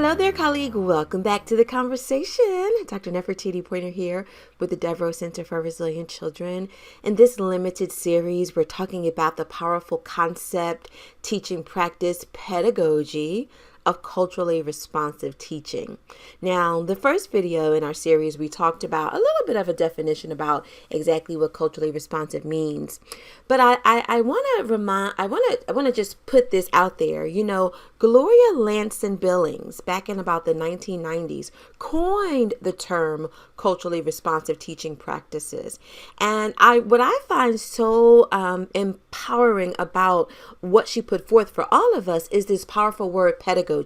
Hello there, colleague. Welcome back to the conversation. Dr. Nefertiti Poyner here with the Devereaux Center for Resilient Children. In this limited series, we're talking about the powerful concept, teaching practice, pedagogy of culturally responsive teaching. Now, the first video in our series, we talked about a little bit of a definition about exactly what culturally responsive means. But I want to just put this out there. You know, Gloria Ladson Billings, back in about the 1990s, coined the term culturally responsive teaching practices. And what I find so empowering about what she put forth for all of us is this powerful word, pedagogy.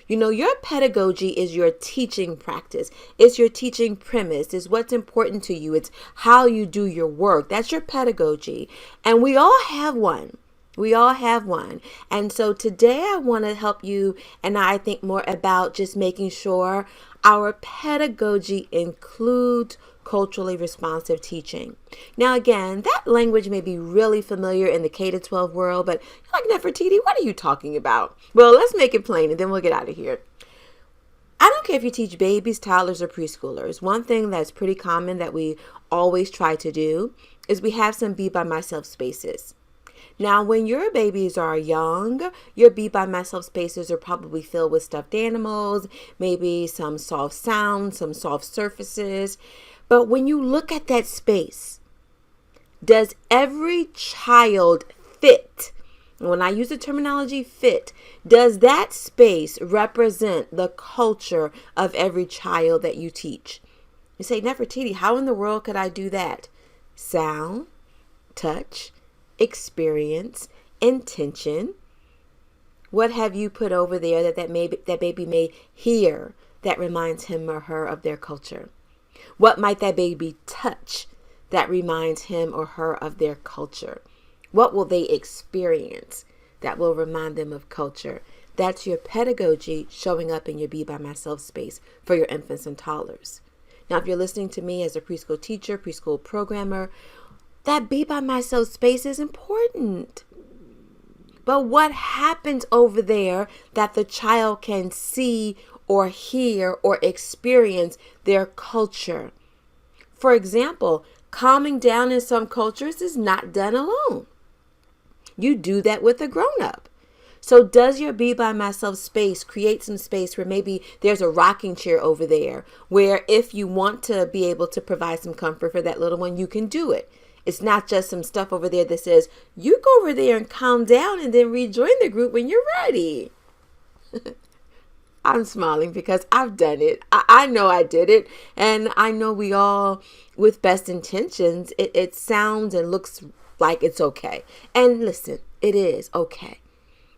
You know, your pedagogy is your teaching practice. It's your teaching premise. It's what's important to you. It's how you do your work. That's your pedagogy. And we all have one. We all have one. And so today I want to help you, and I think more about just making sure our pedagogy includes culturally responsive teaching. Now, again, that language may be really familiar in the K-12 world, but you're like, Nefertiti, what are you talking about? Well, let's make it plain and then we'll get out of here. I don't care if you teach babies, toddlers, or preschoolers. One thing that's pretty common that we always try to do is we have some be by myself spaces. Now, when your babies are young, your be by myself spaces are probably filled with stuffed animals, maybe some soft sounds, some soft surfaces. But when you look at that space, does every child fit? When I use the terminology fit, does that space represent the culture of every child that you teach? You say, Nefertiti, how in the world could I do that? Sound, touch, experience, intention. What have you put over there that baby may hear that reminds him or her of their culture? What might that baby touch that reminds him or her of their culture? What will they experience that will remind them of culture? That's your pedagogy showing up in your Be By Myself space for your infants and toddlers. Now, if you're listening to me as a preschool teacher, preschool programmer, that Be By Myself space is important. But what happens over there that the child can see or hear or experience their culture? For example, calming down in some cultures is not done alone. You do that with a grown-up. So does your Be By Myself space create some space where maybe there's a rocking chair over there where if you want to be able to provide some comfort for that little one, you can do it? It's not just some stuff over there that says, you go over there and calm down and then rejoin the group when you're ready. I'm smiling because I've done it. I know I did it. And I know we all, with best intentions, it sounds and looks like it's okay. And listen, it is okay.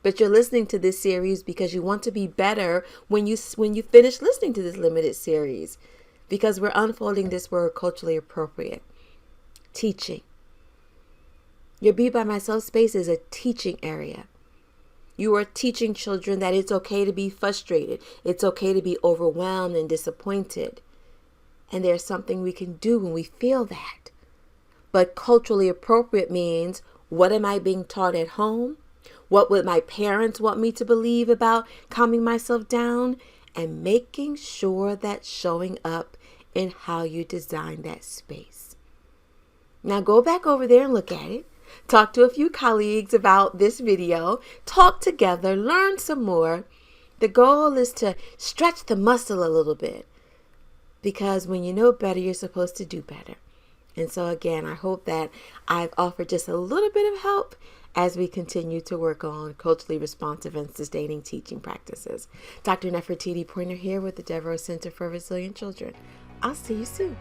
But you're listening to this series because you want to be better when you finish listening to this limited series. Because we're unfolding this word culturally appropriate. Teaching. Your Be By Myself space is a teaching area. You are teaching children that it's okay to be frustrated. It's okay to be overwhelmed and disappointed. And there's something we can do when we feel that. But culturally appropriate means, what am I being taught at home? What would my parents want me to believe about calming myself down? And making sure that's showing up in how you design that space. Now go back over there and look at it. Talk to a few colleagues about this video. Talk together. Learn some more. The goal is to stretch the muscle a little bit. Because when you know better, you're supposed to do better. And so again, I hope that I've offered just a little bit of help as we continue to work on culturally responsive and sustaining teaching practices. Dr. Nefertiti Poyner here with the Devereaux Center for Resilient Children. I'll see you soon.